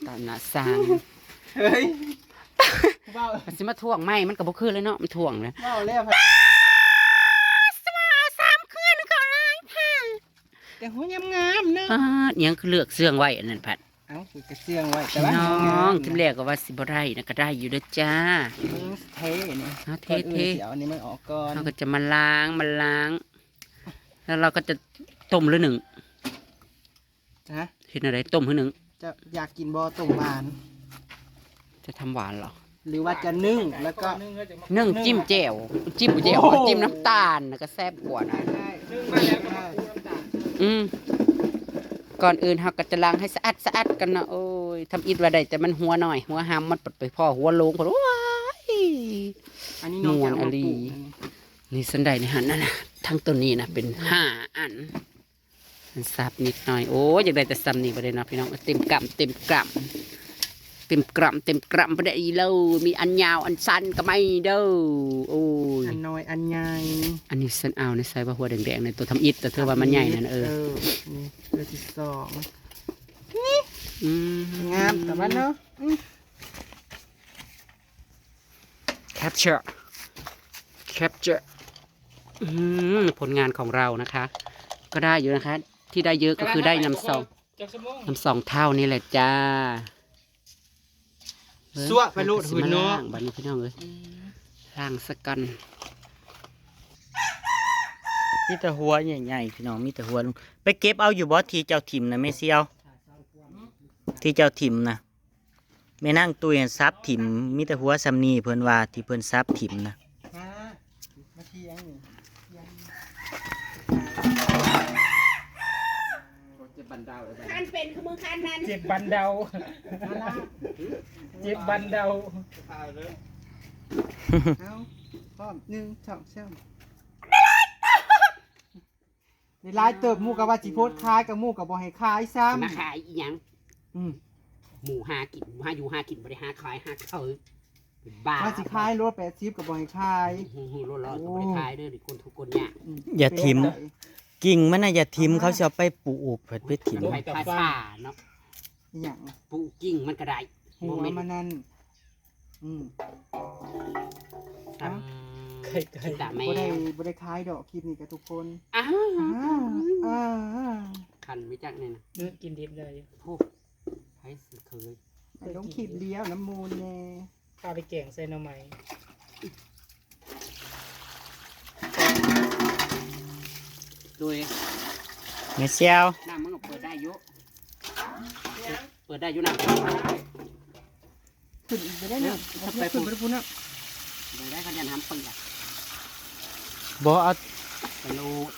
ตามหน้าสร้าง เฮ้ยเบา มันสิมาถ่วงไหมมันก็บ่คือเลยเนาะมันถ่วงเลย เบาแล้ว 3 คืนก็ร้ายค่ะ แต่หัวงามๆเนาะ ยังคือเลือกเสื่องไว้อันนั้นผัด เอ้าคือกระเสื่องไว้แต่ พี่ ว่า น้องทีแรกก็ว่าสิบ่ได้นะก็ได้อยู่เด้อจ้า เทนี่ เอาเท ก่อนอื่นสิเอาอันนี้มันออกก่อน เราก็จะมาล้างแล้วเราก็จะต้มหรือหนึ่ง ฮะ เห็นอะไรต้มหรือหนึ่ง จะอยากกินบอตุ่มหวาน จะทำหวานเหรอ หรือว่าจะนึ่งแล้วก็ นึ่งจิ้มแจ่วจิ้มแจ่ว โอ้โห จิ้มน้ำตาลแล้วก็แซ่บกว่านะ นึ่งมาแล้วก็น้ำตาล ก่อนอื่นเราก็จะล้างให้สะอาดกันเนาะโอ้ยทำอิดว่าได้แต่มันหัวหน่อยหัวหามมันปัดไปพ่อหัวโลงพอว้าย อันนี้น้องจะเอามาปลูก นวลอลี นี่สันไดในหันนั่นนะทั้งต้นนี้นะเป็น5 อันมันซับนิดหน่อยโอ้ยอยากได้แต่ซ้ำนี่ไปเลยเนาะพี่น้องเต็มกล่ำเต็มกล่ำไปได้อีแล้วมีอันยาวอันสั้นก็ไม่เด้อโอ้ย อันน้อยอันใหญ่ อันนี้สันเอาในใส่ว่าหัวแดงๆในตัวทำอิดแต่เธอว่ามันใหญ่นั่นนี่เตัวที่สอง อืม งามแต่ว่าเนาะ capture ผลงานของเรานะคะ ก็ได้อยู่นะคะ ที่ได้เยอะก็คือได้น้ำสองเท่านี่แหละจ้า สั่วไปโลดหุ่นเนาะ บัดนี้พี่น้องเอ้ยล้างสักกัน มีแต่หัวใหญ่ๆพี่น้องมีแต่หัวลงไปเก็บเอาอยู่บ่ที่เจ้าถิ่มนะแม่เซียวที่เจ้าถิ่มนะแม่นั่งตุยซับถิ่มมีแต่หัวซำนีเพิ่นว่าที่เพิ่นซับถิ่มนะ มาเที่ยงนี่ คันเป็นคือมือคันนั้น เจ็บบันเดาเจ็บบันเดาเอาพร้อม1 2 3ในลายเติบหมู่กับว่าสิโพดคายกับหมู่กับบ่ให้คายซ้ำ มาขายอีหยัง อืม หมูหากินหาอยู่หากินบริหาขายหาเขาเป็นบ้า ว่าสิคายรถ80กับบ่ให้คาย รถเราต้องบริขายเด้อดิคนทุกคนเนี่ย อย่าถิ่มกิ่งมันน่ะอย่าถิ่มเขาสิเอาไปปลูกเพิ่นไปถิ่ม ไปภาษาเนาะ อหย่าง ปลูกกิ่งมันก็ได้ หัวมันนั่นอืม คิดแต่แม่ บ่ได้คายดอกคลิปนี้กับทุกคน อ้าว อ่า คันไม่จักเนี่ยนะ กินดิบเลย พูดให้สิเคย ไอ้ต้องคลิปเลี้ยวน้ำมูลแน่ ข้าวไปแกงใส่หน่อไม้ โดย แม่เซียว น้ำมันก็เปิดได้เยอะเปิดได้อยู่น้ำ ขึ้นไปได้เนาะไปขึ้นไปพูดเนาะ เปิดได้ขยันทำเปิด บ่เอา ไปโลด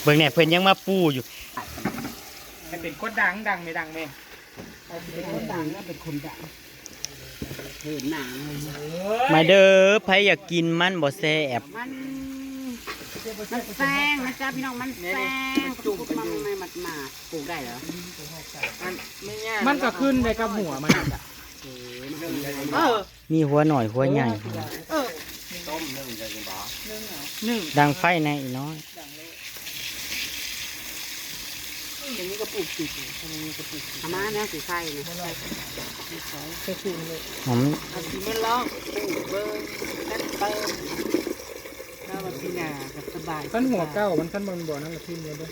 เบิ่งเนี่ยเพิ่นยังมาปูอยู่ มันเป็นคนดังไม่ดังแม่ เป็นคนดังนะเป็นคนดังเห็นหนังเลย มาเด้อไผอยากกินมันบ่แซ่บ มันแซงนะจ๊ะพี่น้องมันแซงจุ่มมันไม่มัดมาปลูกได้เหรอ มันก็ขึ้นในกับหัวมัน มีหัวหน่อยหัวใหญ่ดังไฟในอีน้อย อย่างนี้ก็ปลูกติดอามาเนี่ยสีไข่เนี่ย หอม เอาสีไม่ล็อกปลูกเบิ้งนั่นเปิ้ลถ้าวันที่หน้ากับสบาย ขั้นหัวเก้ามันขั้นบนบ่อนั่นแหละทิ้งเลยด้วย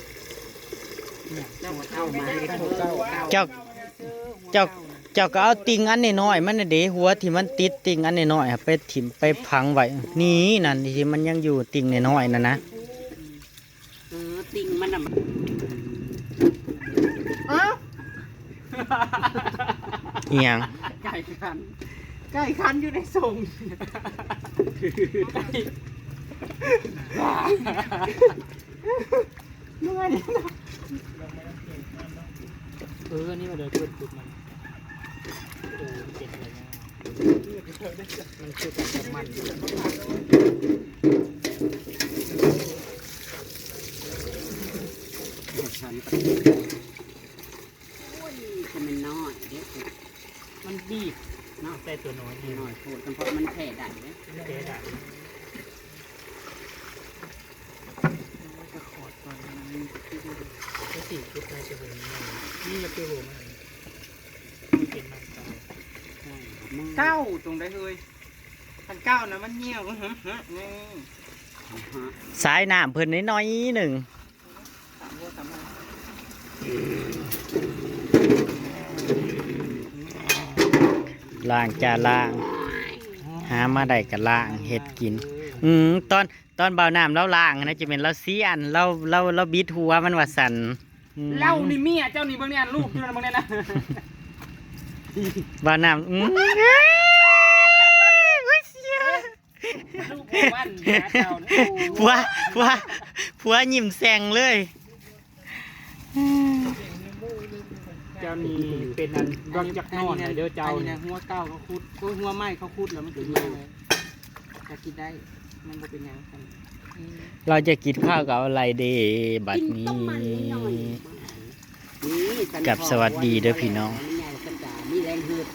เจ้าเข้ามาให้เธอ เจ้าเจ้าก็เอาติ่งอันน้อยๆมันน่ะเด้หัวที่มันติดติ่งอันน้อยๆอะไปถิ่มไปพังไว้นี่นั่นที่มันยังอยู่ติ่งน้อยๆนั่นนะ ติ่งมันอ่ะ อีหยัง ไก่คัน ไก่คันอยู่ในทรงเมื่อนี่นะ นี่มาเดินจุดมันเก็บอะไรนะมันคือการของมัน มันบีบเนาะ แต่ตัวน้อย หน่อยโผล่เพราะมันแผ่ได้เลย แกได้ จะขอดก่อนนะ ก็สี่ชุดในจะเป็นนี่จะเป็นโหมันเป็นมันต่อ เก้าตรงได้เลยคันเก้านะมันเหี่ยวนี่ สายน้ำเพิ่นน้อยๆหนึ่งล่างจ้าล่าง หามาได้ก็ล่างเฮ็ดกิน ตอนเบาน้ำเราล่างนะจะเป็นเราเสียนเราบิดหัวมันว่าสั่น เล่านี่เมียเจ้านี่เบิ่งเนี่ยลูกอยู่นั่นเบิ่งเนี่ยนะ เบาน้ำลูกแม่วันเจ้านี่ ผัวยิ้มแซงเลย เจ้านี่เป็นอันรังจักนอนเด้อเจ้า อันนี้ เนี่ นะ ย หัวเก้าเขาคุดหัวไม้เขาคุดแล้วมันจะเหี่ยวเลยจะกินได้มันบ่เป็นหยังกัน เราจะกินข้าวกับอะไรเดบัดนี้ กับสวัสดีเด้อพี่น้อง มีแรงหืด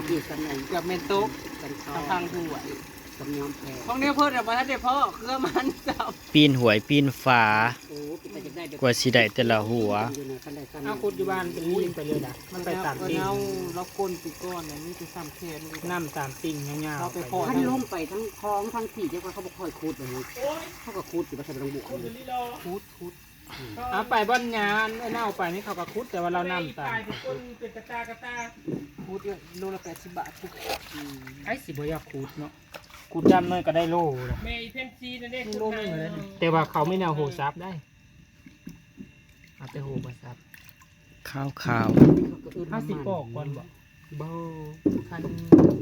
ที่สนอง กับเมนโต๊ะ กันคอ ตะพังหัว สำยอมแพ้ ของเนี้ยเพิ่นมาทันเด้พ่อเครือมันเจ้า ปีนหวยปีนฝา โอ้เป็นแต่จะได้ กว่าสิได้แต่ละหัว เอาขุดอยู่บ้านเป็นลิงไปเลยนะมันไปตามติ่ง เราก้นปีก้อนเนี่ยนี่คือซ้ำแค่นี้ น้ำตามติ่งยาวๆ เราไปพอ ท่านลงไปทั้งคลองทั้งที่เจ้าเขาบอกค่อยคูดเลยเขาก็คูดอยู่ว่าใส่ลงบุก คุด เอาไปบ้านงานไอ้เน่าไปนี่เขาก็ขุดแต่ว่าเราน้ำตาม คุดโลละ80 บาท ไอ้สิบ่อยากขุดเนาะขุดดำเลยก็ได้โลเลย เมย์เพนซีนั่นเอง โลนึงเลย แต่ว่าเขาไม่แนวโหซับได้เอาแต่โหมาซับ ข้าว ถ้าสิปอกก่อนบ่ เบาคัน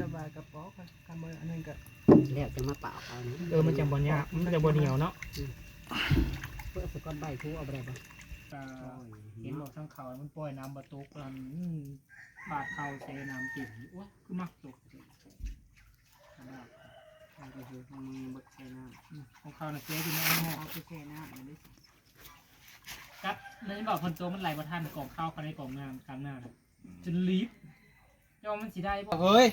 สบายกระป๋อกันเบอร์อันนึงก็ แล้วจะมาเปล่าเอานะ มันจะบ่ยากมันจะบ่เหนียวเนาะ เพื่อสก้อนใบทูเอาไปได้ปะ เห็นบอกทั้งเขามันปล่อยน้ำบ่ตกกันบาดเขาใส่น้ำติ่งโอ้ยคือมักตก บดใส่น้ำ ของเขาน่ะเจ๊ที่แม่หม้อ เอาไปแช่น้ำอันนี้ ครับแล้วจะบอกคนโตมันไหลบ่ทันกล่องข้าวเขาในกล่องงานกลางหน้าน่ะจนลีบยอมมันสิได้บ่ เฮ้ย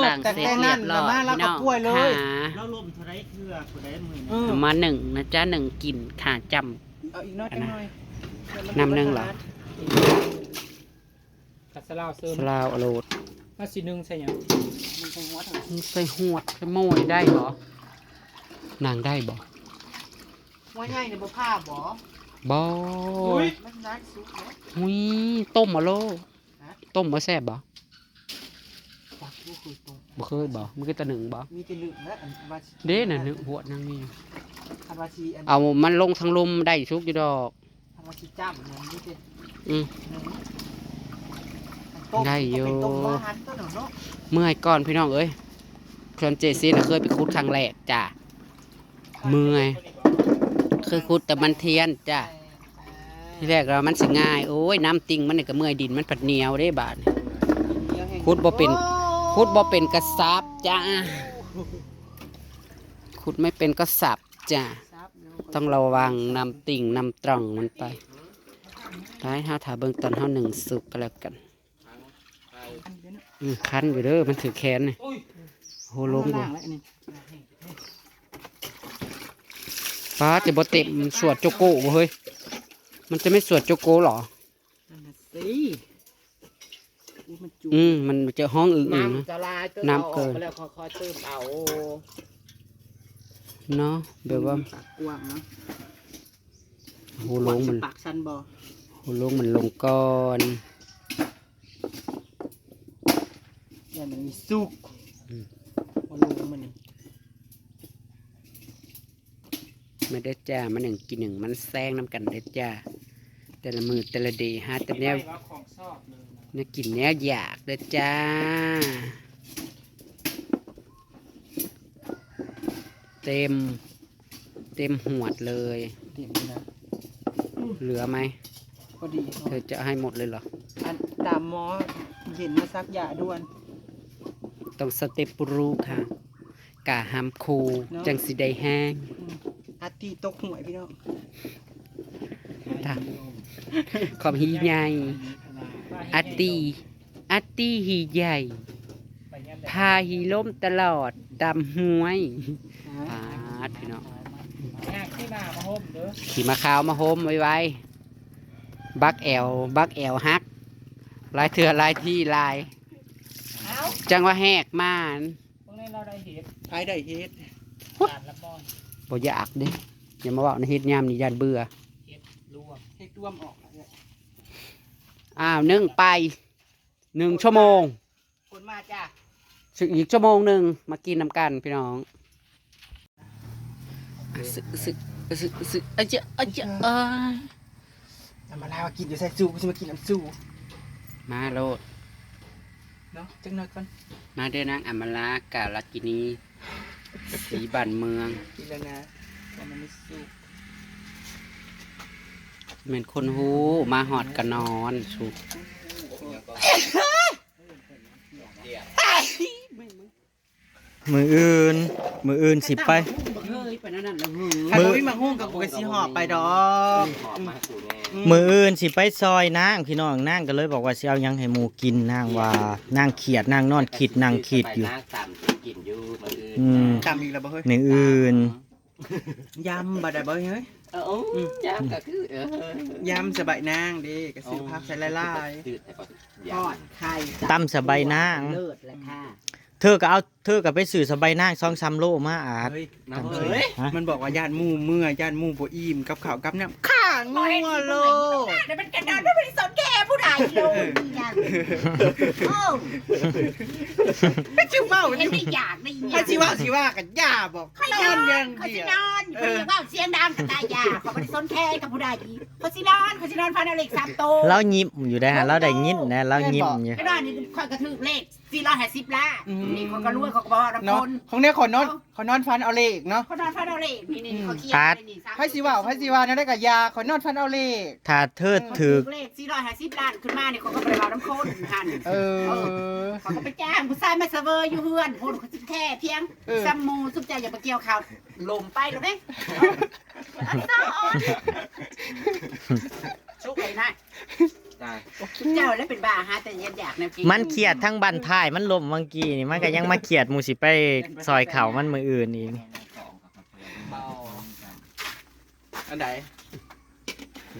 หลังเสร็จเรียบร้อยพี่น้องค่ะ แล้วลมเท่าไรเทือผู้ใดมือ มาหนึ่งนะจ๊ะหนึ่งกินค่ะจ เอาอีกน้อยหน่อย ำน้ำหนึ่งเหรอ กัดสลาวเสริม สลาวอโรด มาสินึงใส่หยัง มันใส่หัวถัง ใส่หวดใส่โม่ได้เหรอนางได้บ่ หัวใหญ่เนี่ยบ่ผ้าบ่ บ่ มันนักสุกเนาะ หุยต้มมาโลต้มมาแซ่บบ่ ปักบ่คือตรง บ่เคยบ่มันก็ตะหนึ่งบ่ มีแต่หนึ่งและอันว่า เด้น่ะหนึ่งหัวนั่งนี่ อันว่าชีอัน เอามันลงทางลมได้ชุกอยู่ดอก อันว่าชีจ้ำเนี่ยมีแต่ อืม หนึ่ง ได้อยู่ ต้มว่าหันต้นเนาะ เมื่อยก่อนพี่น้องเอ้ยเคลื่อนเจซีน่ะเคยไปคุดครั้งแรกจ้ะเมื่อยเคยคุดแต่มันเทียนจ้ะที่แรกเรามันสิง่ายโอ้ยน้ำติ่งมันนี่ก็เมื่อยดินมันผัดเหนียวได้บาดนี่ คุดบ่เป็น คุดบ่เป็นกระซับจ้าขุดไม่เป็นก็สับจ้าต้องระวังนำติ่งนำตร่องมันไปท้ายเท้าถาเบิ่งตอนเท้าหนึ่งสุกก็แล้วกันคันอยู่เด้อมันถือแขนนี่โหล้มบ่ป้าจะบ่เต็มสวดโจโก้บ่เฮ้ยมันจะไม่สวดโจโก้หรอ มันจะห้องอื่นๆนะ น้ำจะลายต้น น้ำเกิน แล้วค่อยๆเติมเอา เนาะแบบว่า ปากกว้างเนาะ โหล้มมัน ปากชันบ่ โหลงมันลงก่อน เนี่ยมันมีสุกโอ้ลงมันนี่ ไม่ได้จ้ามันหนึ่งกินหนึ่งมันแซงน้ำกันได้จ้าแต่ละมือแต่ละเดย์ฮะแต่แนว ว่าของชอบเลยนะ เนี่ยกินแนวอยากเด้อจ้าเต็มหวดเลย เดี๋ยวนี้นะ เหลือไหม พอดี เธอจะให้หมดเลยเหรอ อันตามหมอเห็นมาซักยาด่วน ต้องสเต็ปรูค่ะกะหามคูจังสิได้แห้ง อาตีตกหวยพี่น้อง ค่ะขอบฮีใหญ่อาตี อัตตี้หีใหญ่ ไปย่ำ พาหีล้มตลอดดำห้วยปาดพี่น้อง ยากที่หน้ามาห่มเด้อ ขี่มาขาวมาโฮมไว้บักแอลฮักลายเถื่อลายที่ลาย เอ้า จังว่าแหกม่าน พวกนี้เราได้เห็ด ไผได้เฮ็ด การละป้อน บ่อยากเด้อย่ามาเว่าในเฮ็ดยามนี่ยานเบื่อ เห็ดรวม เฮ็ดร่วมออกแล้วเนี่ย อ้าวนึ่งไป1 ชั่วโมง คนมาจ้า อีกชั่วโมงหนึ่งมากินน้ำกันพี่น้องสึกอาเจ้า น้ำมะนาวกินอยู่ใส่สู้กูสิมากินน้ำสู้ มาโลด เนาะจังหน่อยก่อน มาเด้อนางอำมาลากาลกินีสีบ้านเมือง กินแล้วนะแต่มันไม่สู้ เหมือนคนหูมาหอดกันนอนสุก มืออื่นสิไป เฮ้ยไปนั่นน่ะเฮ้ย ถ้าบ่มีมังหุ้งกับกูก็สิหอบไปดอก มืออื่นสิไปซอยนางพี่น้องนางก็เลยบอกว่าสิเอาหยังให้หมูกินนางว่านางเขียดนางนอนคิดนางคิดอยู่ กินอยู่มื้ออื่น อืม ตามอีกแล้วบ่เฮ้ย มืออื่น ยำบ่ได้บ่เฮ้ย จ้าก็คือย ำสบายนางเด้ก็ซื้อผักใส่หลาย ตื่นแต่ก็ ทอดไข่ ตำสบายนาง เลิศแหละค่ะ เธอก็ไปสื่อสบายนาง2-3 โลมาอา ๆ ด เฮ้ย น้ำเอ้ย ฮะ มันบอกว่าญาติหมู่เมื่อญาติหมู่บ่อิ่มกับข้าวกับน้ำข้างัวโลด เดี๋ยวมันกระโดดไม่สนแกผู้ใดเลยยังโอ้ ไม่ชิวเมา เห็นไม่อยากได้ยัง ถ้าสิว่ากันย่าบอก เขา น น อ อน น อย่าง เขา เดี สิ ยวน อนเขาจะว่าเสียงดังกับตายาเขาไม่ได้สนแค่กับผู้ใดเขาสินอนพันเอาเหล็ก3 โต เรายิ้มอยู่ได้ฮะเราได้ยินนะเรายิ้มอยู่ ไอ้บ้านนี่คอยกระทืบเลข450 ล้านนี่เขาก็รวยเขาก็บอกน้ำ เนาะ คน ของเนี่ยขอนอนฟันเอาเลขเนาะ เขานอนพันเอาเหล็กนี่เขาเขียนนี่ ให้สิว่านั่นได้กับยาขอนอนฟันเอาเลข ถ้าเธอถือ เลข450 ล้านขึ้นมาเนี่ยเขาก็ไปเอาน้ำคนหัน เออ เขาก็ไปจ้างผู้ชายมาเซอร์เวอร์อยู่เฮือนคนเขาสิแค่เพียงซัมมูสุบใจอย่าไปเกี่ยวข่าวลมไปหรือไงชุกเลยนะ ตาย เจ้าแล้วเป็นบ้าฮะแต่ยันอยากแนวกิน มันเครียดทั้งบันท้ายมันลมเมื่อกี้นี่มันก็ยังมาเครียดหมูสิไปซอยเขามันมืออื่นอีก อันไหน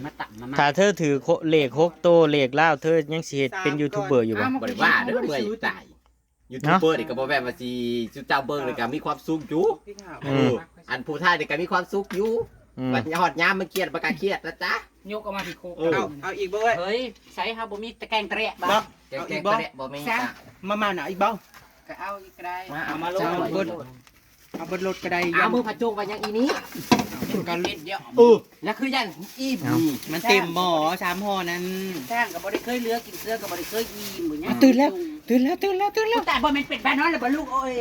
มาตักมา ถ้าเธอถือเลข6 โตเลขล่าวเธอยังสิเฮ็ดเป็นยูทูบเบอร์อยู่บ่ บ่ได้ว่าเด้อเมื่อยตายยูทูบเบอร์นี่ก็บ่แม่นว่าสิจุเจ้าเบิ่งนี่ก็มีความสุขอยู่ อันผู้ท้ายนี่ก็มีความสุขอยู่ อืม บัดยอดยามมันเครียดบ่กล้าเครียดนะจ๊ะ ยกออกมาที่โคก เอาอีกบ่เว้ย เฮ้ยใช้ฮาบ่มีตะแกรงตะแระบ้า บ่ แกงๆตะแหละบ่มีจ้ะ มาหน่ะอีกบ่ ก็เอาอีกได้ มาเอามาลง เอาบนรถก็ได้ เอามือผัดจุกไว้ยังอีนี้ กันเล็ดเดียว แล้วคือยันอีบ มันเต็มหม้อ3ห่อนั้น แท่งก็บ่ได้เคยเลือกินเสื้อก็บ่ได้เคยอิ่มเหมือนเนี้ย ตื่นแล้ว แต่บ่เป็นบ้านนอนเลยบ่ลูกโอ้ย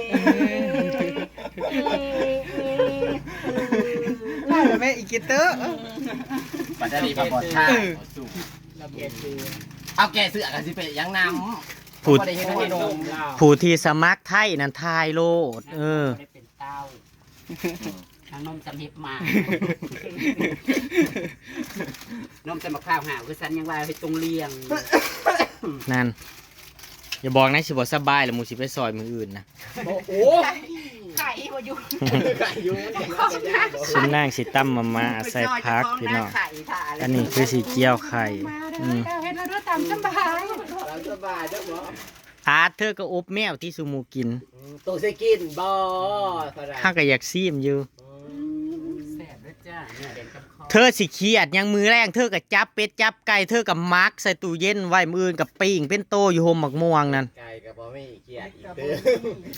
ได้แล้วแม่อีกเตอร์ ปัตตานีมาบ่ท่า เราเบียดคือ เอาแกเสื้อกันสิไปยังนำ พูด บ่ได้เฮ็ดให้นม ผู้ที่สมัครไทยนั่นทายโลดได้เป็นเต้าทางนมจำเห็บมา นมจะมาข้าวหาวคือสันยังว่าให้ตรงเลียง นั่นอย่าบอกนะสิบ่สบายแล้วหมูสิไปซอยมืออื่นนะ โอ้ ไข่บ่อยู่ ไก่อยู่ ซุมนางสิตั้มมาใส่พักพี่น้องอันนี้คือสีเจียวไข่อืม เฮ็ดแล้วด้วยตามสบาย เราสบายเด้อบ่ อาเธอก็อบแมวที่สุหมูกิน ตัวสิกินบ่เท่าไหร่ ข้าก็อยากซีมอยู่ แซ่บด้วยจ้าเนี่ยเด่นกับคอ เธอสิเครียดยังมือแรงเธอก็จับเป็ดจับไก่เธอก็มักใส่ตู้เย็นไว้มืออื่นกับปิ้งเป็นโตอยู่โฮมหมักม่วงนั่น ไก่ก็บ่มีเกียดอีกเด้อ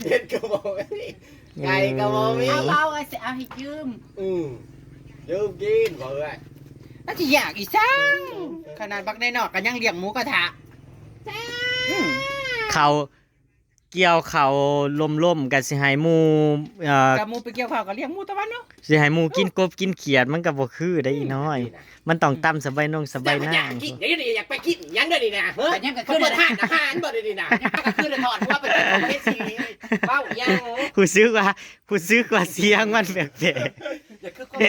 เฮ็ดก็บ่มีไก่ก็บ่มี เอาเบาเอาสิเอาให้ยืม ยืมกินบ่เอ้ย น่าจะอยากอีซังขนาดบักได้นอกก็ยังเลี้ยงหมูกระทะ เขาเกี่ยวเขาล่มๆกันสิให้หมูกับหมูไปเกี่ยวข้าวกับเลี้ยงหมูตะวันเนาะ สิให้หมูกินกบกินเขียดมันก็บ่คือได้อีน้อย มันต้องตำสบายนงสบายห อ น้า ยากกินอยากไปกินยังเด้อนี่นะเฮ้ย แต่ยังก็ เขา คือ เปิดร้านอาหารบ่ได้นี่นะก็คือเลยถอดว่าเป็นของประเทศจีนเป้ายัง ผู้ซื้อกว่าเสียงมันแปลก อย่าคือคน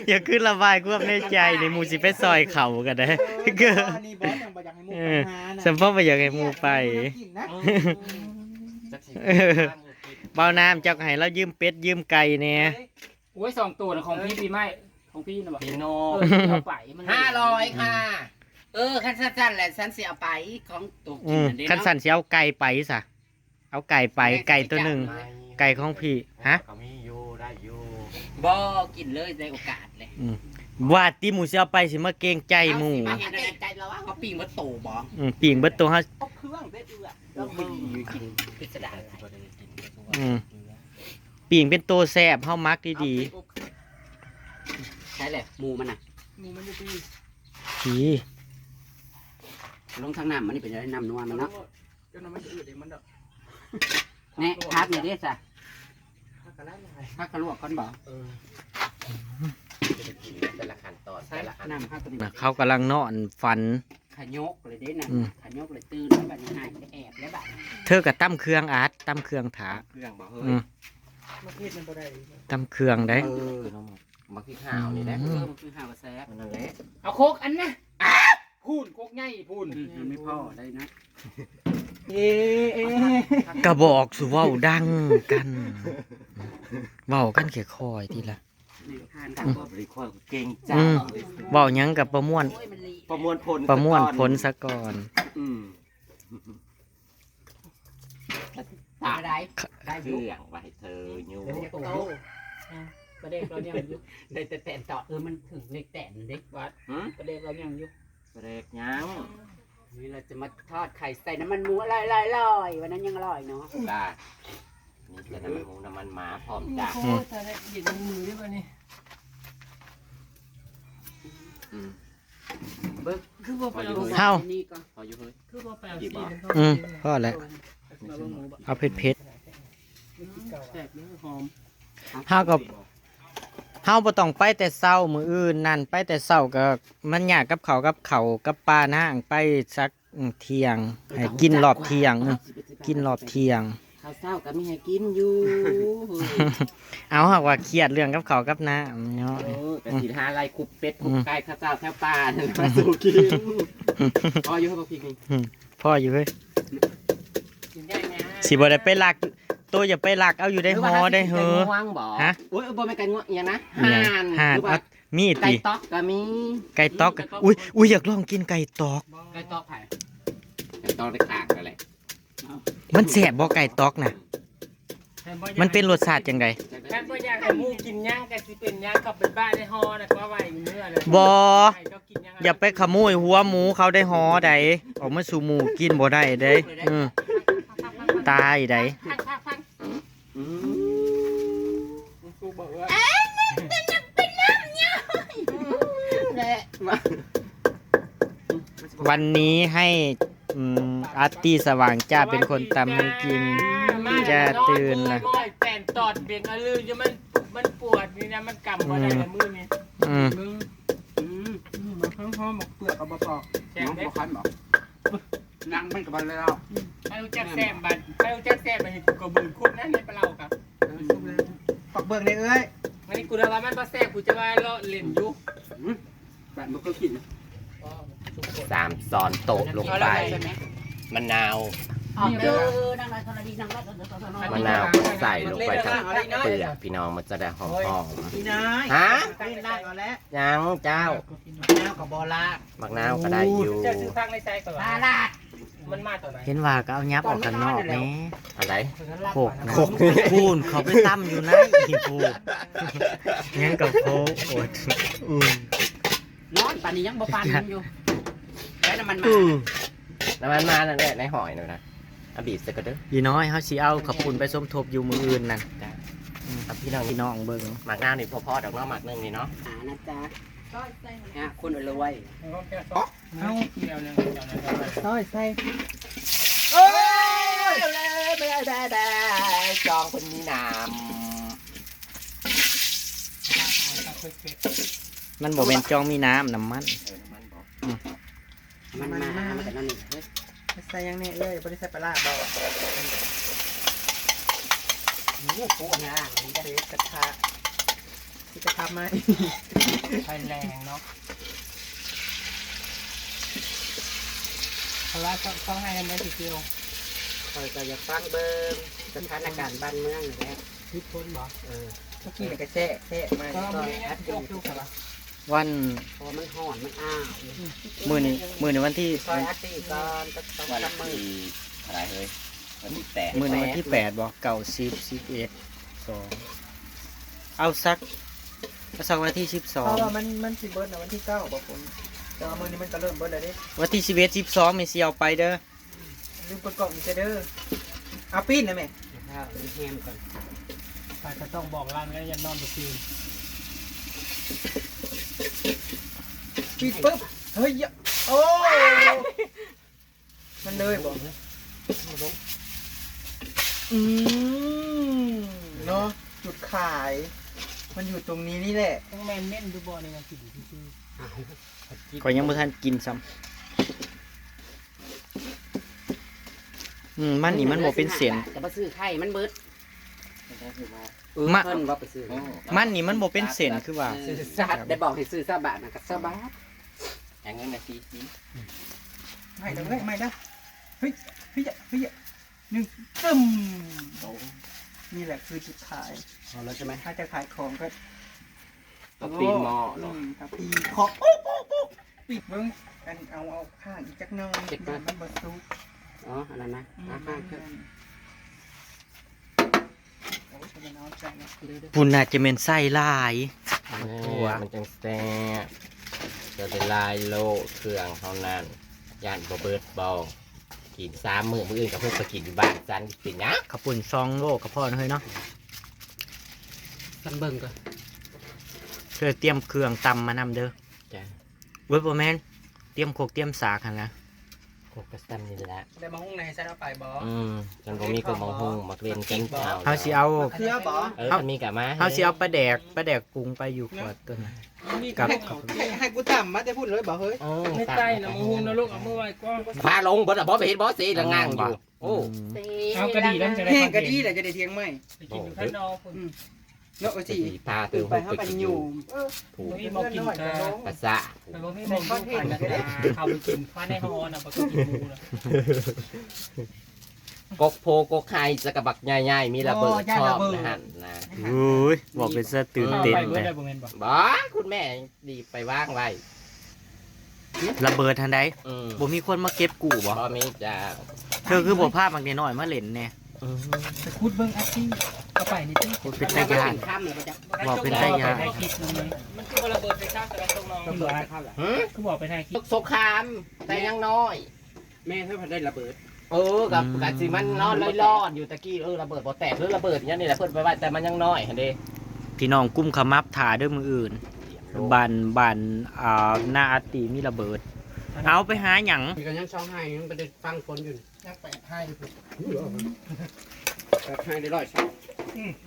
อย่าขึ้นระบายความในใจในหมูสิไปซอยเขากันนะเกิด อันนี้บอสยังบ่อยากให้หมูไปหานะ สัมพ่อไปอยากให้หมูไป กินนะ จักสิ เบาน้ำจักให้เรายืมเป็ดยืมไก่เนี่ย โอ้ย2ตัวนะของพี่ปีใหม่ของพี่นะบอก พี่โน เอาไปมัน 500ค่ะคันสั้นๆแหละฉันสิเอาไปของตัวกินนั่นเด้ ขั้น เนาะ สั่นสิเอาไก่ไปซะเอาไก่ไปไก่ตัวหนึ่งไก่ของพี่ฮะ ก็มีอยู่ได้อยู่ บ่กินเลยได้โอกาสเลย ว่าตีหมูสิเอาไปสิมาเกรงใจหมู เอาสิมาเห็นอะไรใจเราว่าเขาปิ้งมาโตบ่ ปีงเบิดตัวเฮา เอาเครื่องเด็ดเอื้อ เราปิ้งอยู่กินพิสดาร ปีงเป็นตัวแซ่บเฮามักดี ใช่เลยหมูมันน่ะ หมูมันอยู่ที่ ๆผี ลงทางน้ำมันนี่เป็นอะไรน้ำนัวมันเนาะ จนมันจะอืดเองมันดอก แน่พักนี่เด้จ้ะ ถ้ากระไรลาย พักกระลวกก่อนบ่ แต่ละขั้นตอน ใช่ แต่ละขั้น น้ำพักตัวนี้ น่ะเขากำลังนอนฝัน ขยกเลยเด้น่ะ อืม ขยกเลยตื่นแล้วบัดนี้หายแอบแล้วบัดนี้ เธอก็ตั้มเครื่องอาร์ตตั้มเครื่องถา เครื่องบ่เฮ้ อื ย ม มะเขือมันบ่ได้ ตั้มเครื่องได้ น้องมักที่ข้าวนี่แหละ มันคือหาวแซ่บ มันนั่นแหละ เอาโคกอันนะพูนโคกใหญ่พูน มันไม่พอได้นะ เอ๊ะ กระบอกสุเว้าดังกันเว้ากันแค่คอยทีละ นี่ทาน ทา กั ง น บริควารเก่ง อื จ้าม เว้าหยังกับประมวล โอ้ยมันลี ประมวลผล ประมวลผล ซ ซะก่อน อืม ตาได้ได้ เค อ รื่ ยู่ องไว้ให้เธออยู่ โต ประเด็กเรายังอยู่ ได้แต่แตนต่อมันถึงเลขแตนเด็ก วัด หืม ประเด็กเรายังอยู่ เบรกยัง นี่เราจะมาทอดไข่ใส่น้ำมันหมูอร่อยๆวันนั้นยังอร่อยเนาะ ได้นี่จะน้ำมันหมูน้ำมันหมาพร้อมจ้ะ อืม แต่หยิบมือได้ป่ะนี่ อืม เบิก คือว่าไปเอา เฮา นี่ก็ พออยู่เฮ้ย คือว่าไปเอา หยิบ สี เหรอ มันเข้า พ่อแล้วเอาเผ็ด แซ่บเลยหอม ๆเฮากับเฮาบ่ต้องไปแต่เช้ามื้ออื่นนั่นไปแต่เช้าก็มันยากกับเขาวกับปลานะไปสักเที่ยงให้กินรอบเที่ยงกินรอบเที่ยง ข้าวเช้าก็มีให้กินอยู่ เอาหากว่าเครียดเรื่องกับเขาวกับน้ำเนาะ แต่สีทาลายคุบเป็ดคุบไก่ข้าวเจ้าแค่ปลามาสู่กินพออยู่ครับพี่กิน พ่ออยู่เฮ้ย กินได้ไง สิบ่ได้ไปลักตัวอย่าไปลักเอาอยู่ได้ฮอได้เฮอ ง่วงบ่ ฮะ โอ้ยบ่แม่นไก่ง่วงอีหยังนะ ห่าน หรือว่า เอามีด ไก่ ติ ต๊อกก็มี ไก่ตอกอุ้ยอยากลองกินไก่ตอก ไก่ต๊อกไผ่ไก่ต๊อกได้ขากกันเลย มันแสบบ่ไก่ตอกน่ะมันเป็นรสชาติจังได แค่ว่าอยากให้มูกินย่างกันสิเป็นย่างกลับไปบ้านในฮอนะก็ว่าอยู่เนื้อเลย บ่ ก็กินย่าง อย่าไปขโมยหัวหมูเขาได้ฮอใดออกมาสู่หมูกินบ่ได้เด้ตายใด พัง อืม กูบอกว่า วันนี้ให้อาร์ตี้สว่างจ้าเป็นคนตำให้กิน จะตื่นละ แต่นตอดเบี่ยงอะไรจะมันปวดนี่นะมันกำมาได้ละมือนี่ อืม มันเพิ่มหอมหมกเปลือกเอามาปอก แซ่บเด็ก นั่งมันกับมันเลยเรา ให้รู้จักแซ่บบัดให้รู้จักแซ่บบัดนี่กูก็บึ้งคุ้มนะในปลาเรากับ ปอกเบิกเลยเอ้ย อันนี้กูจะว่ามันบ่แซ่บกูจะว่าเลาะเล่นอยู่ แบบมันก็กิน 3 ซ้อนโต๊ะลงไปมะนาว เด้อนั่งไรคนละดีนั่งไรคนละ มะนาวก็ใส่ลงไปทั้งเปลือกพี่น้องมันจะได้หอม พี่นาย ๆฮะ ไปลากเอาแล้ว ยังเจ้า น้ำกับบอลา มักนาวก็ได้อยู่ จะซื้อพักในใจก่อน ปลาลาด มันมาต่อไหน เห็นว่าก็เอายับออกกันนอกแหนี่ อะไร โขกนะพูนเขาไปตั้มอยู่นะอีพูดยังกับโคกอด ร้อนป่านนี้ยังบ่ปานอยู่แล้วน้ำมันมา น้ำมันมานั่นแหละในหอยนั่นนะเอาบีบใส่กระเด้อ พี่น้อยเขาสิเอาขับปุ่นไปสมทบอยู่มืออื่นนั่น เอาพี่น้อง พี่น้องเบิ่ง หมักนาวนี่พอๆดอกเนาะหมักนึงนี่เนาะ หานะจ๊ะคนรวย เอาเดียวนึง ซอยใส่ โอ้ยได้จองคนมีน้ มันบ่เป็นจองมีน้ำน้ำมัน มันมามันแต่นั่นนี่ ใส่ยังเนี่ยเอ้ยบริษัทปลาบอก โอ้โหนะ เทกระทะ จะทำไหม ไฟแรงเนาะพละต้องให้กันได้สิเกียว คอยก็อยากฟังเบิ่งสถานการณ์บ้านเมืองนี่แหละ คิดพ้นบ่ เมื่อกี้ก็แช่มา ก็ ก็ ไม่ได้ยกดูกันละ วัน เพราะมันห่อนมันอ้าว มื้อนี้วันที่ ซอยอาตีก่อนต้อง วัน ทำมือ ที่อะไรเฮ้ยวันที่แปด มื้อนี้วันที่8บ่9 10 11 2เอาสักวันที่ เพราะว่ามันสิเบิร์ดนะวันที่9บอกผมแต่ว่ามื้อนี้มันก็เริ่มเบิร์ดแล้วเด้ 12วันที่11 12ไม่สิเอาไปเด้อ ลืมกดกล่องอีกเด้อเอาปิ้นนะแม่ ข้าวเป็นแฮมก่อน แต่ก็ต้องบอกร้านก็ยันนอนทุกคืน ปิดปุ๊บเฮ้ยโอ้มันเลยบอกเนาะจุดขาย มันอยู่ตรงนี้นี่แหละ ต้องแมนเม่นดูบอลในงานกินที่ชื่อ ก็ยังบ่ทันกินซ้ำมันนี่มันบ่เป็นเส้น จะมาซื้อไข่มันเบิด มะ เพิ่นว่าไปซื้อ มันนี่มันบ่เป็นเส้นคือว่า ซื้อซาดได้บอกให้ซื้อซาบะนะกับซาบะ อย่างนั้นนะซีซี ไม่ได้ไม่ได้เฮ้ยหนึ่งตึ้มนี่แหละคือจุดขาย เอาแล้วใช่ไหม ถ้าจะขายของก็ ต้องตีหม้อเนาะ ครับพี่ขอบปุ๊บปิดเบิ้งกันเอาข้างอีกจักหน่อยมันบดซุก อ๋ออันนั้นนะข้างๆคือ โอ้ยจะเอาใจนะ พุ่นน่าจะเป็นไส้ลาย มันจังแซ่บจะเป็นลายโลเครื่องเท่านั้นย่านบ่เบิดบอกิน3 มื้ออื่นก็เพิ่งไปกินอยู่บ้านจันเป็นหยัง ข้าวปุ่น2 โลก็พอเนาะเฮ้ยเนาะ กันเบิ่งก่อน เพื่อเตรียมเครื่องตำมานำเด้อ จ้ะ เว้ยบ่แม่นเตรียมโคกเตรียมสากหั่นนะ โคกกระซัมนี่แหละ ได้มาห้องในใส่เอาไปบ่ จันบ่มีก็มาหุ้งมาเล่นกันเอา เฮาสิเอา เครือบ่ มันมีกะมา เฮาสิเอาปลาแดกปรุงไปอยู่ขวดตัวนั้น กับ ให้กูต่ำมาจะพูดเลยบ่เฮ้ย ไม่ใช่นะมือหุ้มนะลูกเอามือไว้ก็ พาลงบ่ล่ะบ่ไปเห็นบ่สิละงางอยู่โอ้ เอากระดี่แล้วจะได้ แห้งก็ดีแหละจะได้เทียงไหม ไปกินอยู่ข้างนอกคุณ เนาะสิ พา ตื่ ตื่ น น ไป ไป เฮาไป กิน อ อยู่ ยู่ ถูก มีบอกกินแต่ ภาษา แต่ว่าไม่บอกกินแต่เขาไปกินฟ้าในฮอนะปกติกินหมูนะ กกโพกกไข่สกะบักใหญ่ๆมีระเบิดชอบนะฮะนะ โอ้ยบอกเป็นซะตื่นเต้น ไป เล เบิร์ ย ดได้บ่แม่นบ่ บ่คุณแม่ดีไปว่างไว้ ระเบิดทันใด อืม บ่มีคนมาเก็บกูบ่ บ่มีจ้า เธอคือบ่พาบางน้อยมาเล่นแน่ ไปคุดเบิ้งแอคติ้งเอาไปนี่ติ้ง โอ้ยเป็นตา ย่า ย่าน ข้ามเลยจ้ะ บอกเป็นตาย่าน ไปถ่ายคลิปนึงเลยมันคือว่าระเบิดไปสร้างแต่ละตรงน้อง ระเบิดข้ามเหรอ คือบอกไปถ่ายคลิป สงครามแต่ยังน้อย แม่ถ้าพันได้ระเบิด กับสิมันนอนลอยๆอยู่ตะกี้ระเบิดบ่แตกหรือระเบิดอย่างนี้แหละเพิ่นไปไว้แต่มันยังน้อยหั่นเด้ พี่น้องกุ้มขมับถ่าเด้อมืออื่นบ้านหน้าอาติมีระเบิด เอาไปหาหยัง มีกันยังช่องให้ยังไปได้ฟังคนอยู่ นักแปะให้ แบบให้ได้ร้อยช่อง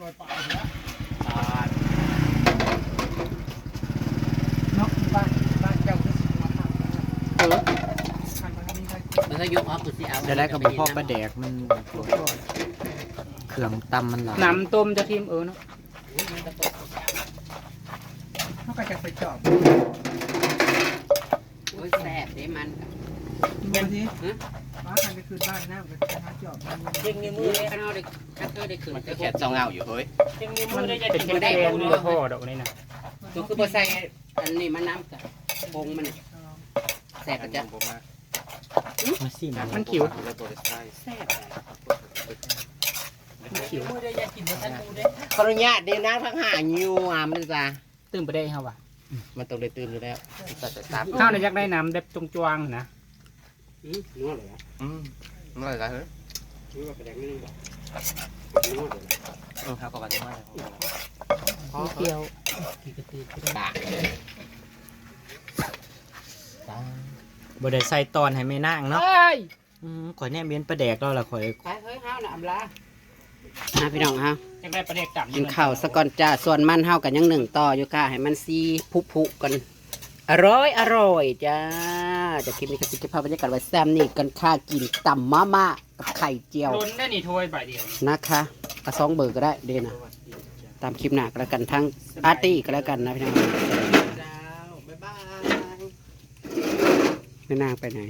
ลอยปากแล้ว เนาะบ้านเจ้าคือสิมาทำคันมันมีใคร แล้วถ้ายกออกกูสิเอา จะได้กับบ่พ่อปลาแดกมันเครื่องตำมันหลาย น้ำต้มจะทิมเนาะ เขาก็จะไปจอบ โอ้ยแซ่บเด้มัน ดูสิมาคันไปคืนบ้านน้ำกันหาจอบมัน เก่งในมื มื อ อ เลย ข้างนอกได้ข้างเธอได้ขึ้น มันก็แค่เจ้าเงาอยู่เฮ้ย เก่งในมือเลยจะกินได้เนื้อพ่อดอกนี่นะ ตัวคือบ่ใส่อันนี้มันน้ำกับปงมันแซ่บจ้ะ มาสิมัน มันขิว แซ่บ มือได้จะกินท่านมูได้ ขออนุญาตเดี๋ยวนะทั้งหาอยู่มันจ้ะ ตื่นไปได้ครับว่ะ มันต้องได้ตื่นอยู่แล้วสัตว์ตาม ข้าวในยักได้น้ำเด็บตรงจวงนะ นัวเหรอ นั่นแหละเฮ้ย นัวกระแดงนิดนึงบ่นัวเลย เขาก็ว่าจะมา เกี่ยวกี่กระตือ ตา บ่ได้ใส่ตอนให้แม่นางเนาะ เฮ้ย ข่อยแน่เมียนปลาแดกแล้วล่ะข่อย ไปเฮ้ยห้าวน่ะอำลาพี่น้องฮะ ยังได้ประเด็กจับ กินข้าวสะก่อนจ้าส่วนมันเฮากันยังหนึ่งต่ออยู่ค่ะให้มันซีผุๆกันอร่อยจ้าจะคลิปนี้ก็สิจะพาบรรยากาศไว้แซมนี่กันค่ากินต่ำมาม่ากับไข่เจียว ล้นได้นี่ถ้วยใบเดียว นะคะกระซองเบอร์ก็ได้เดนะ ตามคลิปหน้าก็แล้วกันทั้งอาร์ตี้ก็แล้วกันนะพี่น้อง เจ้าบ๊ายบาย แม่นางไปไหน